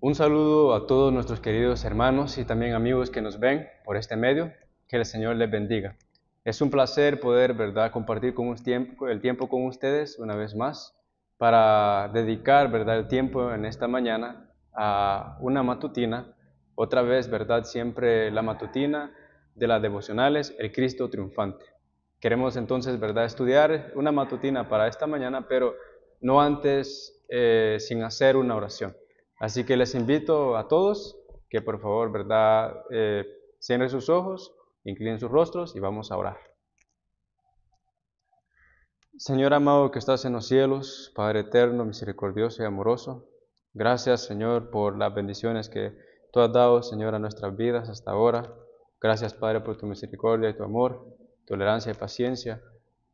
Un saludo a todos nuestros queridos hermanos y también amigos que nos ven por este medio. Que el Señor les bendiga. Es un placer poder, ¿verdad?, compartir el tiempo con ustedes una vez más para dedicar, ¿verdad?, el tiempo en esta mañana a una matutina. Otra vez, ¿verdad?, siempre la matutina de las devocionales, el Cristo triunfante. Queremos entonces, ¿verdad?, estudiar una matutina para esta mañana, pero no antes sin hacer una oración. Así que les invito a todos que por favor, ¿verdad?, cierren sus ojos, inclinen sus rostros y vamos a orar. Señor amado que estás en los cielos, Padre eterno, misericordioso y amoroso, gracias, Señor, por las bendiciones que tú has dado, Señor, a nuestras vidas hasta ahora. Gracias, Padre, por tu misericordia y tu amor, tolerancia y paciencia.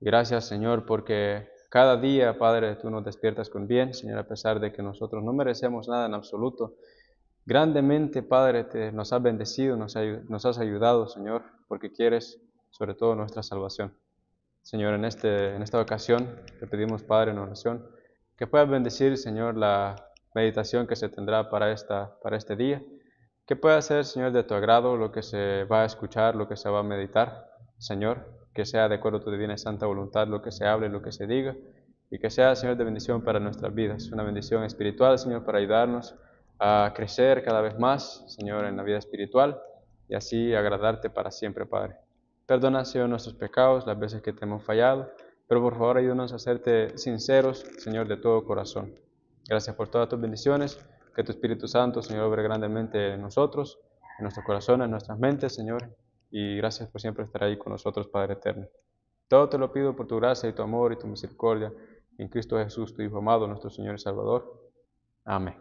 Gracias, Señor, porque cada día, Padre, tú nos despiertas con bien, Señor, a pesar de que nosotros no merecemos nada en absoluto. Grandemente, Padre, nos has bendecido, nos has ayudado, Señor, porque quieres sobre todo nuestra salvación. Señor, en esta ocasión te pedimos, Padre, en oración, que puedas bendecir, Señor, la meditación que se tendrá para este día, que pueda ser, Señor, de tu agrado lo que se va a escuchar, lo que se va a meditar, Señor, que sea de acuerdo a tu divina y santa voluntad lo que se hable, lo que se diga, y que sea, Señor, de bendición para nuestras vidas, una bendición espiritual, Señor, para ayudarnos a crecer cada vez más, Señor, en la vida espiritual, y así agradarte para siempre, Padre. Perdona, Señor, nuestros pecados, las veces que te hemos fallado, pero por favor ayúdanos a serte sinceros, Señor, de todo corazón. Gracias por todas tus bendiciones, que tu Espíritu Santo, Señor, obre grandemente en nosotros, en nuestros corazones, en nuestras mentes, Señor, y gracias por siempre estar ahí con nosotros, Padre eterno. Todo te lo pido por tu gracia y tu amor y tu misericordia, en Cristo Jesús, tu Hijo amado, nuestro Señor y Salvador. Amén.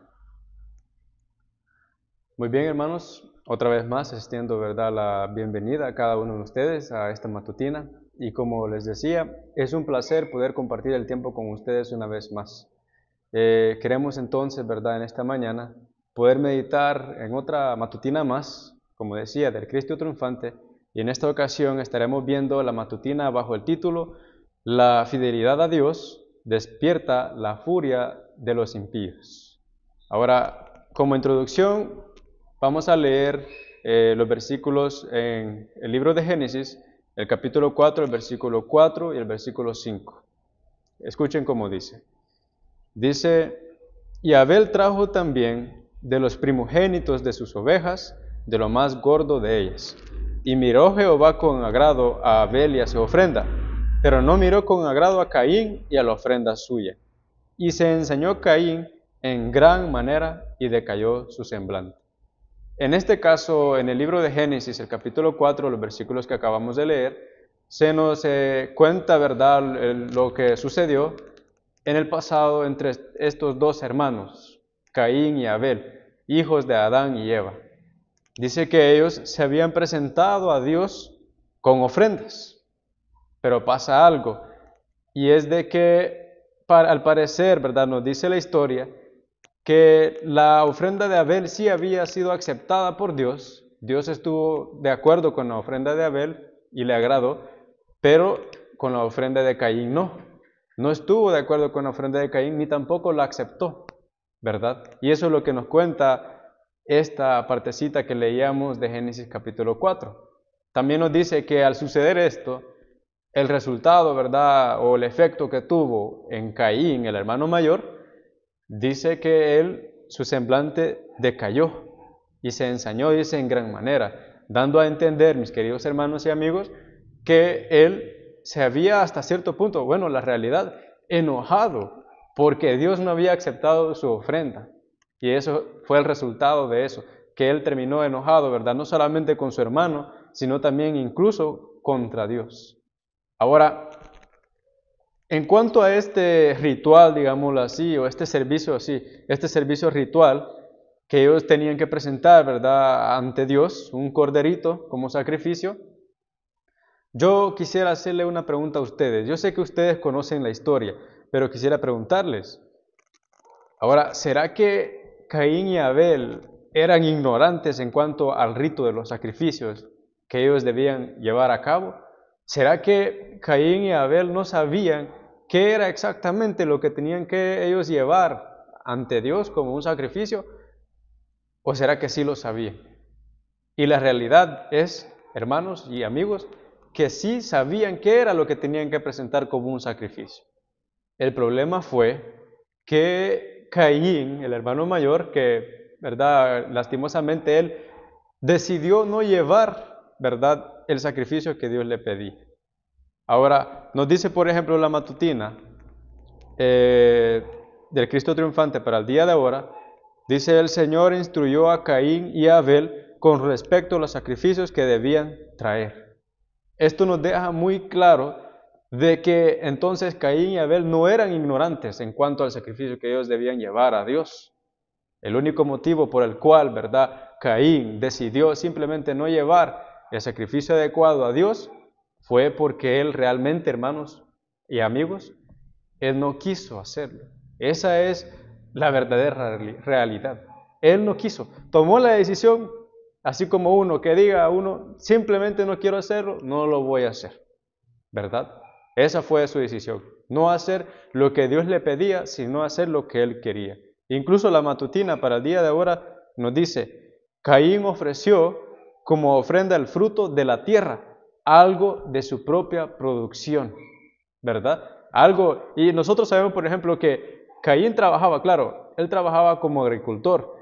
Muy bien, hermanos, otra vez más extiendo, ¿verdad?, la bienvenida a cada uno de ustedes a esta matutina. Y como les decía, es un placer poder compartir el tiempo con ustedes una vez más. Queremos entonces, ¿verdad?, en esta mañana poder meditar en otra matutina más, como decía, del Cristo triunfante. Y en esta ocasión estaremos viendo la matutina bajo el título La fidelidad a Dios despierta la furia de los impíos. Ahora, como introducción, vamos a leer los versículos en el libro de Génesis, el capítulo 4, el versículo 4 y el versículo 5. Escuchen cómo dice. Dice, y Abel trajo también de los primogénitos de sus ovejas, de lo más gordo de ellas. Y miró Jehová con agrado a Abel y a su ofrenda, pero no miró con agrado a Caín y a la ofrenda suya. Y se ensañó Caín en gran manera y decayó su semblante. En este caso, en el libro de Génesis, el capítulo 4, los versículos que acabamos de leer, se nos cuenta, ¿verdad?, lo que sucedió en el pasado entre estos dos hermanos, Caín y Abel, hijos de Adán y Eva. Dice que ellos se habían presentado a Dios con ofrendas, pero pasa algo, y es de que, al parecer, ¿verdad?, nos dice la historia, que la ofrenda de Abel sí había sido aceptada por Dios. Dios estuvo de acuerdo con la ofrenda de Abel y le agradó, pero con la ofrenda de Caín no. No estuvo de acuerdo con la ofrenda de Caín ni tampoco la aceptó, ¿verdad? Y eso es lo que nos cuenta esta partecita que leíamos de Génesis capítulo 4. También nos dice que al suceder esto, el resultado, ¿verdad?, o el efecto que tuvo en Caín, el hermano mayor, dice que su semblante decayó y se ensañó, dice, en gran manera, dando a entender, mis queridos hermanos y amigos, que él se había hasta cierto punto, bueno, la realidad, enojado porque Dios no había aceptado su ofrenda. Y eso fue el resultado de eso, que él terminó enojado, ¿verdad?, no solamente con su hermano, sino también incluso contra Dios. Ahora, en cuanto a este ritual, digámoslo así, o este servicio ritual que ellos tenían que presentar, ¿verdad?, ante Dios, un corderito como sacrificio, yo quisiera hacerle una pregunta a ustedes. Yo sé que ustedes conocen la historia, pero quisiera preguntarles. Ahora, ¿será que Caín y Abel eran ignorantes en cuanto al rito de los sacrificios que ellos debían llevar a cabo? ¿Será que Caín y Abel no sabían qué era exactamente lo que tenían que ellos llevar ante Dios como un sacrificio? ¿O será que sí lo sabían? Y la realidad es, hermanos y amigos, que sí sabían qué era lo que tenían que presentar como un sacrificio. El problema fue que Caín, el hermano mayor, que, ¿verdad?, lastimosamente él decidió no llevar, ¿verdad?, el sacrificio que Dios le pedía. Ahora, nos dice, por ejemplo, la matutina del Cristo triunfante para el día de ahora, dice: el Señor instruyó a Caín y a Abel con respecto a los sacrificios que debían traer. Esto nos deja muy claro de que entonces Caín y Abel no eran ignorantes en cuanto al sacrificio que ellos debían llevar a Dios. El único motivo por el cual, ¿verdad?, Caín decidió simplemente no llevar el sacrificio adecuado a Dios fue porque él realmente, hermanos y amigos, él no quiso hacerlo. Esa es la verdadera realidad. Él no quiso. Tomó la decisión, así como uno que diga a uno, simplemente no quiero hacerlo, no lo voy a hacer. ¿Verdad? Esa fue su decisión. No hacer lo que Dios le pedía, sino hacer lo que él quería. Incluso la matutina para el día de ahora nos dice: Caín ofreció como ofrenda el fruto de la tierra, algo de su propia producción. ¿Verdad? Algo, y nosotros sabemos, por ejemplo, que Caín trabajaba, claro, él trabajaba como agricultor,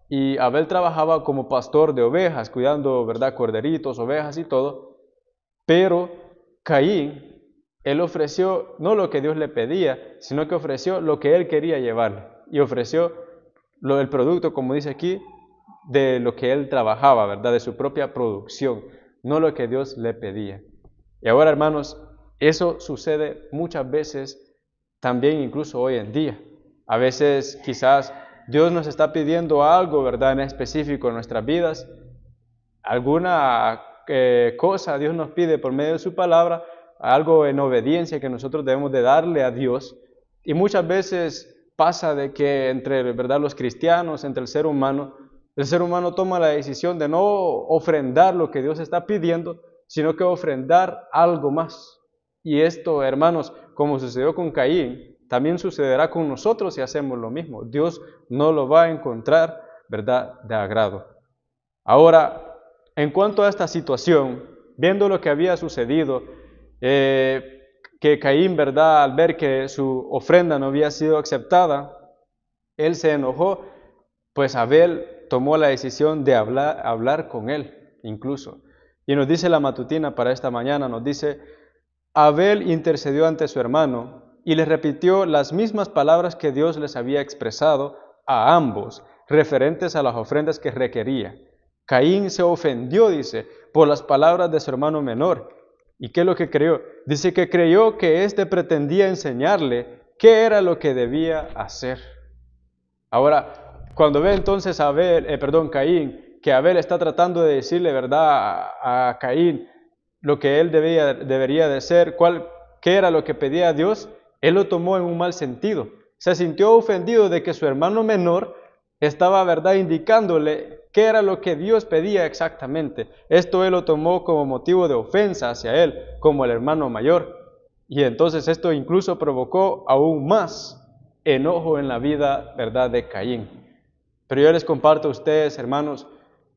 y Abel trabajaba como pastor de ovejas, cuidando, ¿verdad?, corderitos, ovejas y todo, pero Caín, él ofreció no lo que Dios le pedía, sino que ofreció lo que él quería llevar, y ofreció el producto, como dice aquí, de lo que él trabajaba, ¿verdad?, de su propia producción, no lo que Dios le pedía. Y ahora, hermanos, eso sucede muchas veces también, incluso hoy en día. A veces quizás Dios nos está pidiendo algo, ¿verdad?, en específico en nuestras vidas. Alguna cosa Dios nos pide por medio de su palabra, algo en obediencia que nosotros debemos de darle a Dios. Y muchas veces pasa de que entre, ¿verdad?, los cristianos, entre el ser humano toma la decisión de no ofrendar lo que Dios está pidiendo, sino que ofrendar algo más. Y esto, hermanos, como sucedió con Caín, también sucederá con nosotros si hacemos lo mismo. Dios no lo va a encontrar, ¿verdad?, de agrado. Ahora, en cuanto a esta situación, viendo lo que había sucedido, que Caín, ¿verdad?, al ver que su ofrenda no había sido aceptada, él se enojó, pues Abel tomó la decisión de hablar con él, incluso. Y nos dice la matutina para esta mañana, nos dice: Abel intercedió ante su hermano y le repitió las mismas palabras que Dios les había expresado a ambos, referentes a las ofrendas que requería. Caín se ofendió, dice, por las palabras de su hermano menor. ¿Y qué es lo que creyó? Dice que creyó que éste pretendía enseñarle qué era lo que debía hacer. Ahora, cuando ve entonces a Caín, que Abel está tratando de decirle, ¿verdad?, a Caín lo que él debería de ser, qué era lo que pedía a Dios, él lo tomó en un mal sentido. Se sintió ofendido de que su hermano menor estaba, ¿verdad?, indicándole qué era lo que Dios pedía exactamente. Esto él lo tomó como motivo de ofensa hacia él, como el hermano mayor. Y entonces esto incluso provocó aún más enojo en la vida, ¿verdad?, de Caín. Pero yo les comparto a ustedes, hermanos,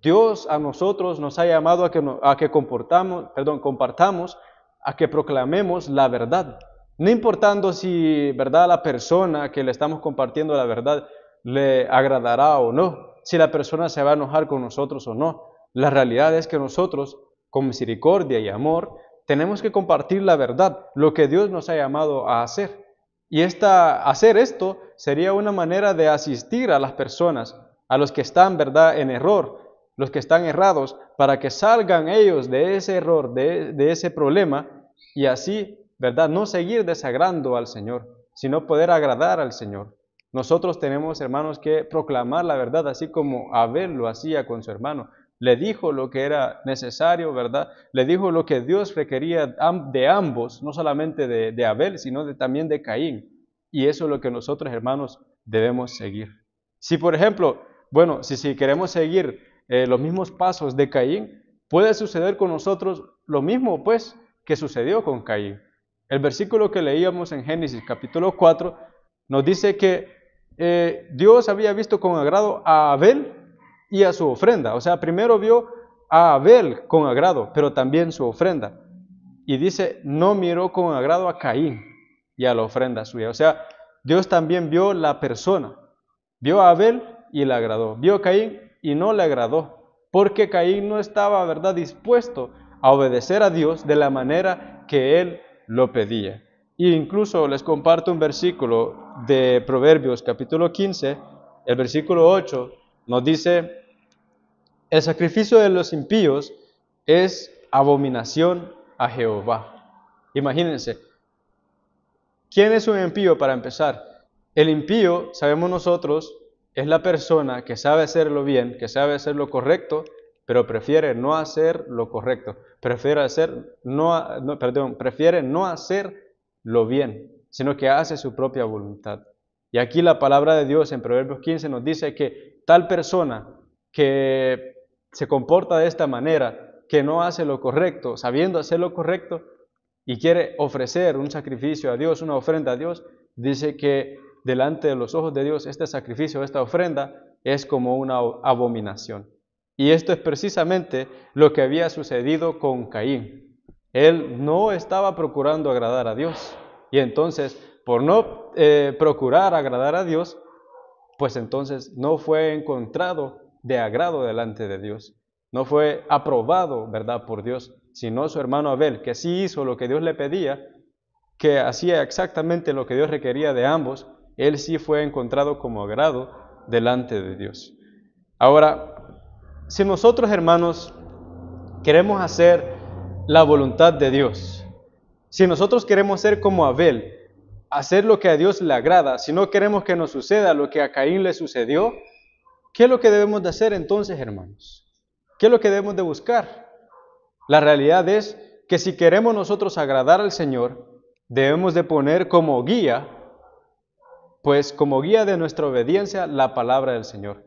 Dios a nosotros nos ha llamado a que compartamos, a que proclamemos la verdad. No importando si, ¿verdad?, la persona que le estamos compartiendo la verdad le agradará o no, si la persona se va a enojar con nosotros o no. La realidad es que nosotros, con misericordia y amor, tenemos que compartir la verdad, lo que Dios nos ha llamado a hacer. Y hacer esto sería una manera de asistir a las personas, a los que están, ¿verdad?, en error, los que están errados, para que salgan ellos de ese error, de ese problema, y así, ¿verdad?, no seguir desagrando al Señor, sino poder agradar al Señor. Nosotros tenemos, hermanos, que proclamar la verdad, así como Abel lo hacía con su hermano. Le dijo lo que era necesario, ¿verdad? Le dijo lo que Dios requería de ambos, no solamente de Abel, sino también de Caín. Y eso es lo que nosotros, hermanos, debemos seguir. Si, por ejemplo, si queremos seguir los mismos pasos de Caín, puede suceder con nosotros lo mismo, pues, que sucedió con Caín. El versículo que leíamos en Génesis capítulo 4 nos dice que Dios había visto con agrado a Abel y a su ofrenda. O sea, primero vio a Abel con agrado, pero también su ofrenda. Y dice, no miró con agrado a Caín y a la ofrenda suya. O sea, Dios también vio la persona. Vio a Abel y le agradó. Vio a Caín y no le agradó. Porque Caín no estaba, ¿verdad?, dispuesto a obedecer a Dios de la manera que él lo pedía. E incluso les comparto un versículo de Proverbios capítulo 15, el versículo 8, nos dice, el sacrificio de los impíos es abominación a Jehová. Imagínense, ¿quién es un impío para empezar? El impío, sabemos nosotros, es la persona que sabe hacerlo bien, que sabe hacer lo correcto, pero prefiere no hacer lo correcto. Prefiere no hacer lo bien, sino que hace su propia voluntad. Y aquí la palabra de Dios en Proverbios 15 nos dice que tal persona que se comporta de esta manera, que no hace lo correcto, sabiendo hacer lo correcto, y quiere ofrecer un sacrificio a Dios, una ofrenda a Dios, dice que delante de los ojos de Dios este sacrificio, esta ofrenda, es como una abominación. Y esto es precisamente lo que había sucedido con Caín. Él no estaba procurando agradar a Dios. Y entonces, por no procurar agradar a Dios, pues entonces no fue encontrado de agrado delante de Dios. No fue aprobado, ¿verdad?, por Dios, sino su hermano Abel, que sí hizo lo que Dios le pedía, que hacía exactamente lo que Dios requería de ambos. Él sí fue encontrado como agrado delante de Dios. Ahora, si nosotros, hermanos, queremos hacer la voluntad de Dios, si nosotros queremos ser como Abel, hacer lo que a Dios le agrada, si no queremos que nos suceda lo que a Caín le sucedió, ¿qué es lo que debemos de hacer entonces, hermanos? ¿Qué es lo que debemos de buscar? La realidad es que si queremos nosotros agradar al Señor, debemos de poner como guía, pues como guía de nuestra obediencia, la palabra del Señor.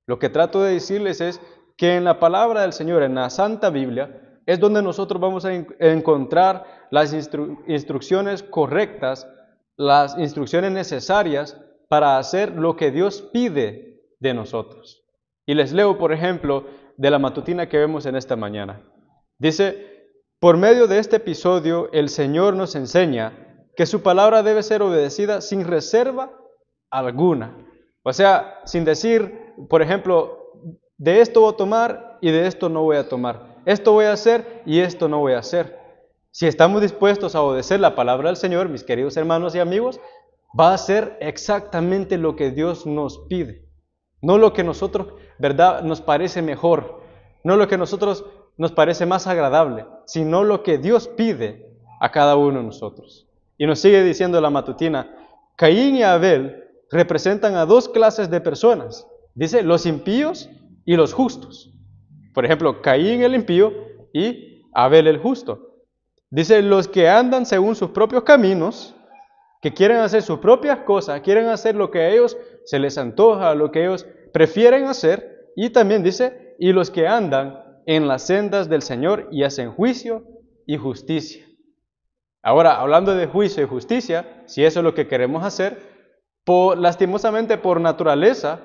Lo que trato de decirles es que en la palabra del Señor, en la Santa Biblia, es donde nosotros vamos a encontrar las instrucciones correctas, las instrucciones necesarias para hacer lo que Dios pide de nosotros. Y les leo, por ejemplo, de la matutina que vemos en esta mañana. Dice, por medio de este episodio, el Señor nos enseña que su palabra debe ser obedecida sin reserva alguna. O sea, sin decir, por ejemplo, de esto voy a tomar y de esto no voy a tomar. Esto voy a hacer y esto no voy a hacer. Si estamos dispuestos a obedecer la palabra del Señor, mis queridos hermanos y amigos, va a ser exactamente lo que Dios nos pide. No lo que nosotros, ¿verdad?, nos parece mejor. No lo que nosotros nos parece más agradable, sino lo que Dios pide a cada uno de nosotros. Y nos sigue diciendo la matutina, Caín y Abel representan a dos clases de personas. Dice, los impíos y los justos. Por ejemplo, Caín el impío y Abel el justo. Dice, los que andan según sus propios caminos, que quieren hacer sus propias cosas, quieren hacer lo que a ellos se les antoja, lo que ellos prefieren hacer. Y también dice, y los que andan en las sendas del Señor y hacen juicio y justicia. Ahora, hablando de juicio y justicia, si eso es lo que queremos hacer, lastimosamente por naturaleza,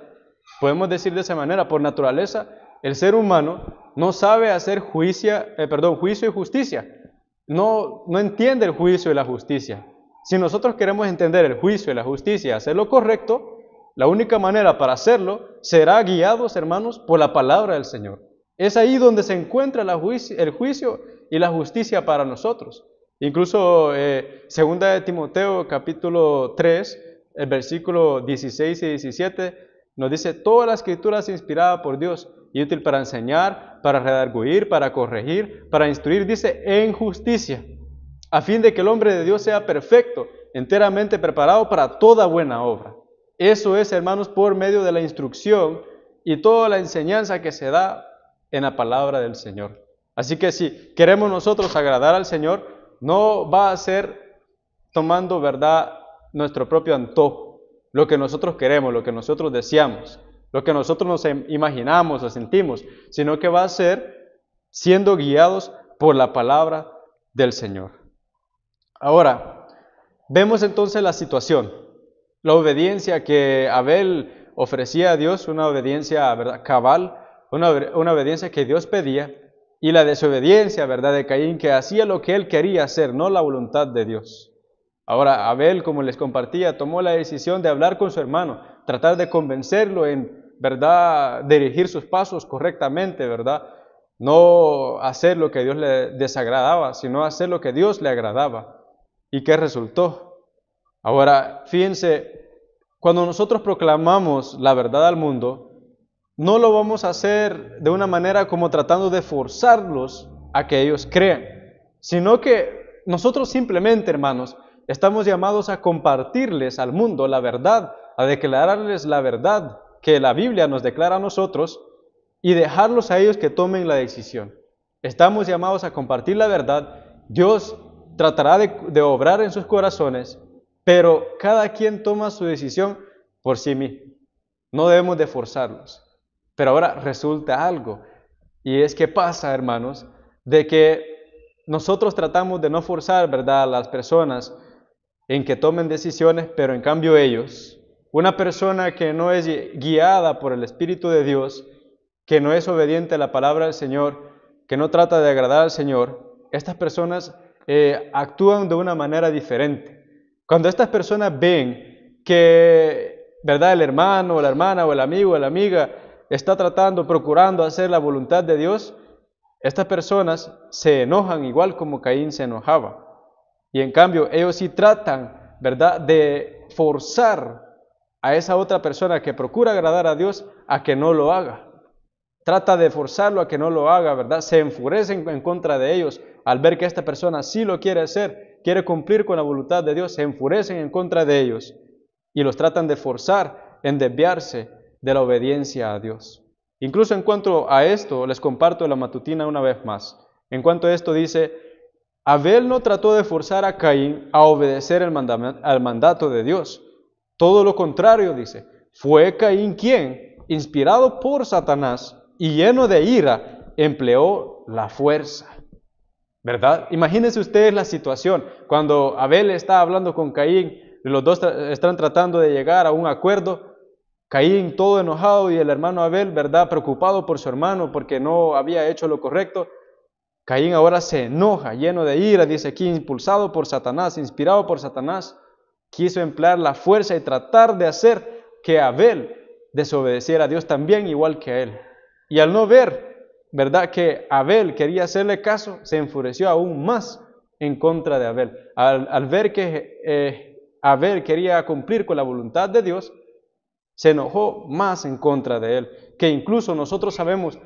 podemos decir de esa manera, por naturaleza, el ser humano no sabe hacer juicio y justicia. No entiende el juicio y la justicia. Si nosotros queremos entender el juicio y la justicia, hacer lo correcto, la única manera para hacerlo será guiados, hermanos, por la palabra del Señor. Es ahí donde se encuentra el juicio y la justicia para nosotros. Incluso, segunda de Timoteo, capítulo 3, el versículo 16 y 17, nos dice, toda la escritura es inspirada por Dios y útil para enseñar, para redarguir, para corregir, para instruir, dice, en justicia, a fin de que el hombre de Dios sea perfecto, enteramente preparado para toda buena obra. Eso es, hermanos, por medio de la instrucción y toda la enseñanza que se da en la palabra del Señor. Así que si queremos nosotros agradar al Señor, no va a ser tomando, ¿verdad?, nuestro propio antojo, lo que nosotros queremos, lo que nosotros deseamos, lo que nosotros nos imaginamos o sentimos, sino que va a ser siendo guiados por la palabra del Señor. Ahora, vemos entonces la situación, la obediencia que Abel ofrecía a Dios, una obediencia, ¿verdad?, cabal, una obediencia que Dios pedía, y la desobediencia, ¿verdad?, de Caín, que hacía lo que él quería hacer, no la voluntad de Dios. Ahora, Abel, como les compartía, tomó la decisión de hablar con su hermano, tratar de convencerlo en, ¿verdad?, dirigir sus pasos correctamente, ¿verdad?, no hacer lo que Dios le desagradaba, sino hacer lo que Dios le agradaba. ¿Y qué resultó? Ahora, fíjense, cuando nosotros proclamamos la verdad al mundo, no lo vamos a hacer de una manera como tratando de forzarlos a que ellos crean, sino que nosotros simplemente, hermanos, estamos llamados a compartirles al mundo la verdad, a declararles la verdad que la Biblia nos declara a nosotros y dejarlos a ellos que tomen la decisión. Estamos llamados a compartir la verdad. Dios tratará de obrar en sus corazones, pero cada quien toma su decisión por sí mismo. No debemos de forzarlos. Pero ahora resulta algo, y es que pasa, hermanos, de que nosotros tratamos de no forzar, ¿verdad?, a las personas en que tomen decisiones, pero en cambio ellos, una persona que no es guiada por el Espíritu de Dios, que no es obediente a la palabra del Señor, que no trata de agradar al Señor, estas personas actúan de una manera diferente. Cuando estas personas ven que, ¿verdad?, el hermano o la hermana o el amigo o la amiga está procurando hacer la voluntad de Dios, estas personas se enojan igual como Caín se enojaba. Y en cambio, ellos sí tratan, ¿verdad?, de forzar a esa otra persona que procura agradar a Dios a que no lo haga. Trata de forzarlo a que no lo haga, ¿verdad? Se enfurecen en contra de ellos al ver que esta persona sí lo quiere hacer, quiere cumplir con la voluntad de Dios, se enfurecen en contra de ellos y los tratan de forzar en desviarse de la obediencia a Dios. Incluso en cuanto a esto, les comparto la matutina una vez más. En cuanto a esto dice, Abel no trató de forzar a Caín a obedecer al mandato de Dios. Todo lo contrario, dice, fue Caín quien, inspirado por Satanás y lleno de ira, empleó la fuerza. ¿Verdad? Imagínense ustedes la situación, cuando Abel está hablando con Caín, y los dos están tratando de llegar a un acuerdo, Caín todo enojado y el hermano Abel, ¿verdad?, preocupado por su hermano porque no había hecho lo correcto. Caín ahora se enoja, lleno de ira, dice aquí, impulsado por Satanás, inspirado por Satanás, quiso emplear la fuerza y tratar de hacer que Abel desobedeciera a Dios también igual que a él. Y al no ver, ¿verdad?, que Abel quería hacerle caso, se enfureció aún más en contra de Abel. Al ver que Abel quería cumplir con la voluntad de Dios, se enojó más en contra de él, que incluso nosotros sabemos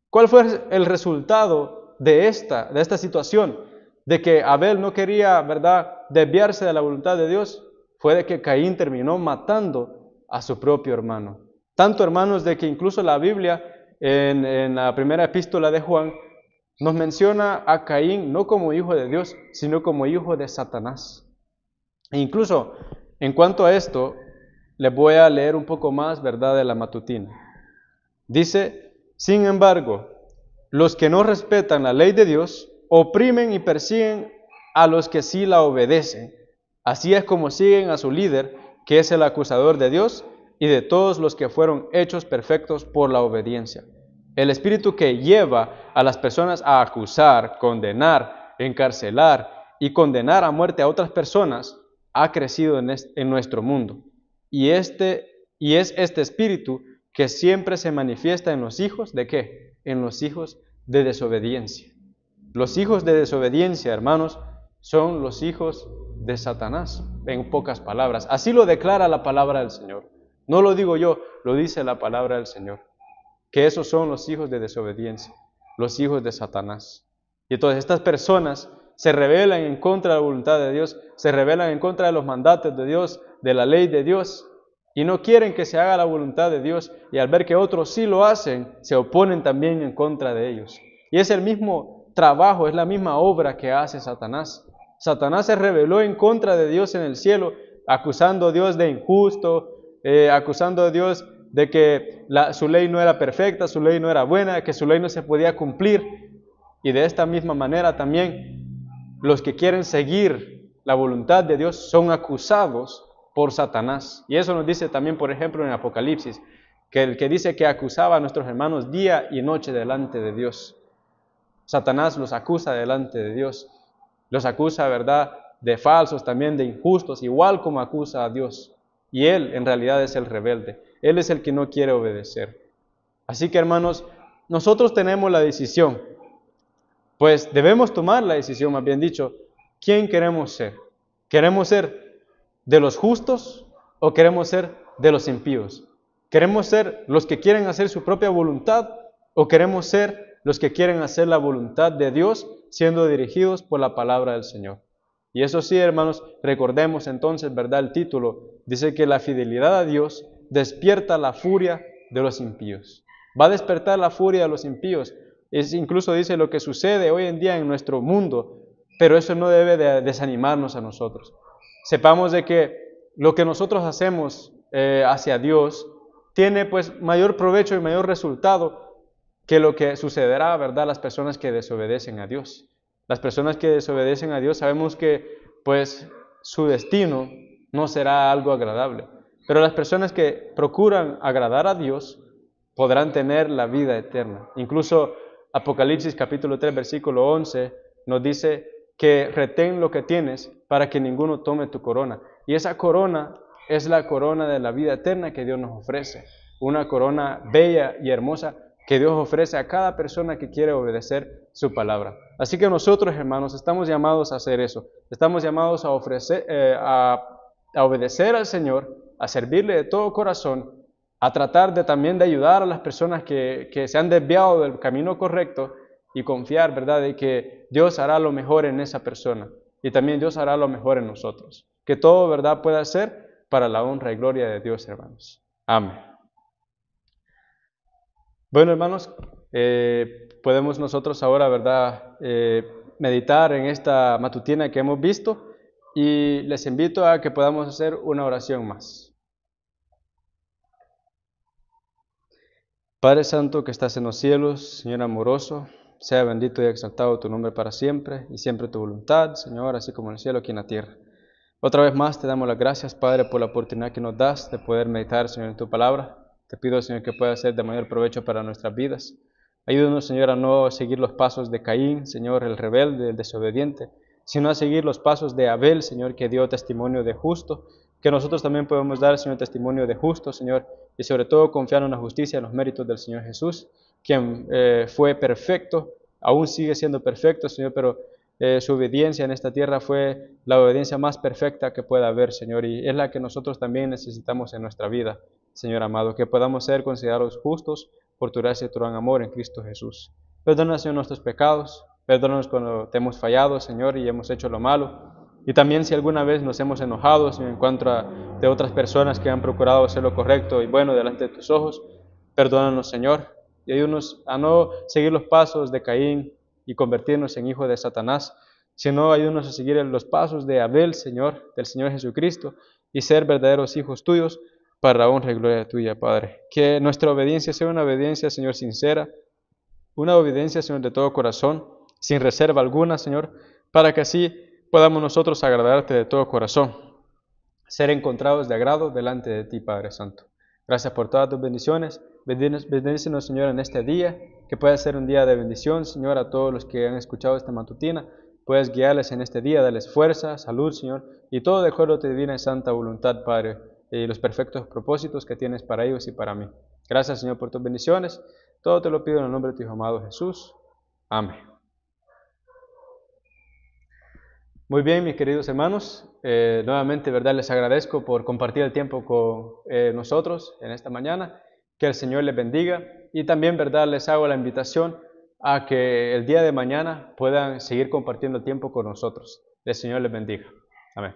cuál fue el resultado de esta situación, de que Abel no quería, ¿verdad?, desviarse de la voluntad de Dios, fue de que Caín terminó matando a su propio hermano. Tanto, hermanos, de que incluso la Biblia, en la primera epístola de Juan, nos menciona a Caín no como hijo de Dios, sino como hijo de Satanás. E incluso, en cuanto a esto, les voy a leer un poco más, ¿verdad?, de la matutina. Dice, sin embargo, los que no respetan la ley de Dios oprimen y persiguen a los que sí la obedecen. Así es como siguen a su líder, que es el acusador de Dios y de todos los que fueron hechos perfectos por la obediencia. El espíritu que lleva a las personas a acusar, condenar, encarcelar y condenar a muerte a otras personas ha crecido en nuestro mundo. Y es este espíritu que siempre se manifiesta en los hijos, ¿de qué? En los hijos de desobediencia. Los hijos de desobediencia, hermanos, son los hijos de Satanás, en pocas palabras. Así lo declara la palabra del Señor. No lo digo yo, lo dice la palabra del Señor. Que esos son los hijos de desobediencia, los hijos de Satanás. Y entonces estas personas se rebelan en contra de la voluntad de Dios, se rebelan en contra de los mandatos de Dios, de la ley de Dios, y no quieren que se haga la voluntad de Dios, y al ver que otros sí lo hacen, se oponen también en contra de ellos. Y es el mismo trabajo, es la misma obra que hace Satanás. Satanás se rebeló en contra de Dios en el cielo, acusando a Dios de injusto, acusando a Dios de que su ley no era perfecta, su ley no era buena, que su ley no se podía cumplir. Y de esta misma manera también los que quieren seguir la voluntad de Dios son acusados por Satanás. Y eso nos dice también, por ejemplo, en Apocalipsis, que el que dice que acusaba a nuestros hermanos día y noche delante de Dios. Satanás los acusa delante de Dios, los acusa, ¿verdad?, de falsos, también de injustos, igual como acusa a Dios. Y él en realidad es el rebelde, él es el que no quiere obedecer. Así que, hermanos, nosotros tenemos la decisión, pues debemos tomar la decisión, más bien dicho, ¿quién queremos ser? ¿Queremos ser de los justos o queremos ser de los impíos? ¿Queremos ser los que quieren hacer su propia voluntad o queremos ser los que quieren hacer la voluntad de Dios siendo dirigidos por la palabra del Señor? Y eso sí, hermanos, recordemos entonces, ¿verdad? El título dice que la fidelidad a Dios despierta la furia de los impíos. Va a despertar la furia de los impíos. Incluso dice lo que sucede hoy en día en nuestro mundo, pero eso no debe de desanimarnos a nosotros. Sepamos de que lo que nosotros hacemos hacia Dios tiene pues mayor provecho y mayor resultado que lo que sucederá, ¿verdad?, a las personas que desobedecen a Dios. Las personas que desobedecen a Dios sabemos que pues su destino no será algo agradable, pero las personas que procuran agradar a Dios podrán tener la vida eterna. Incluso Apocalipsis capítulo 3 versículo 11 nos dice que retén lo que tienes para que ninguno tome tu corona. Y esa corona es la corona de la vida eterna que Dios nos ofrece. Una corona bella y hermosa que Dios ofrece a cada persona que quiere obedecer su palabra. Así que nosotros, hermanos, estamos llamados a hacer eso. Estamos llamados a obedecer al Señor, a servirle de todo corazón, a tratar también de ayudar a las personas que se han desviado del camino correcto y confiar, ¿verdad?, de que Dios hará lo mejor en esa persona y también Dios hará lo mejor en nosotros. Que todo, ¿verdad?, pueda ser para la honra y gloria de Dios, hermanos. Amén. Bueno, hermanos, podemos nosotros ahora, ¿verdad?, meditar en esta matutina que hemos visto y les invito a que podamos hacer una oración más. Padre Santo que estás en los cielos, Señor amoroso, sea bendito y exaltado tu nombre para siempre y siempre tu voluntad, Señor, así como en el cielo aquí en la tierra. Otra vez más te damos las gracias, Padre, por la oportunidad que nos das de poder meditar, Señor, en tu palabra. Te pido, Señor, que pueda ser de mayor provecho para nuestras vidas. Ayúdanos, Señor, a no seguir los pasos de Caín, Señor, el rebelde, el desobediente, sino a seguir los pasos de Abel, Señor, que dio testimonio de justo, que nosotros también podemos dar, Señor, testimonio de justo, Señor, y sobre todo confiar en la justicia, en los méritos del Señor Jesús, quien fue perfecto, aún sigue siendo perfecto, Señor, pero su obediencia en esta tierra fue la obediencia más perfecta que pueda haber, Señor, y es la que nosotros también necesitamos en nuestra vida, Señor amado, que podamos ser considerados justos por tu gracia y tu gran amor en Cristo Jesús. Perdona, Señor, nuestros pecados, perdónanos cuando te hemos fallado, Señor, y hemos hecho lo malo. Y también si alguna vez nos hemos enojado, Señor, en contra de otras personas que han procurado hacer lo correcto y bueno delante de tus ojos, perdónanos, Señor, y ayúdanos a no seguir los pasos de Caín y convertirnos en hijos de Satanás, sino ayúdanos a seguir los pasos de Abel, Señor, del Señor Jesucristo, y ser verdaderos hijos tuyos para la honra y gloria tuya, Padre. Que nuestra obediencia sea una obediencia, Señor, sincera, una obediencia, Señor, de todo corazón, sin reserva alguna, Señor, para que así podamos nosotros agradarte de todo corazón, ser encontrados de agrado delante de ti, Padre Santo. Gracias por todas tus bendiciones. Bendícenos, Señor, en este día, que pueda ser un día de bendición, Señor, a todos los que han escuchado esta matutina. Puedes guiarles en este día, darles fuerza, salud, Señor, y todo de acuerdo a tu divina y santa voluntad, Padre, y los perfectos propósitos que tienes para ellos y para mí. Gracias, Señor, por tus bendiciones. Todo te lo pido en el nombre de tu Hijo amado Jesús. Amén. Muy bien, mis queridos hermanos, nuevamente, ¿verdad?, les agradezco por compartir el tiempo con nosotros en esta mañana. Que el Señor les bendiga y también, ¿verdad?, les hago la invitación a que el día de mañana puedan seguir compartiendo el tiempo con nosotros. El Señor les bendiga. Amén.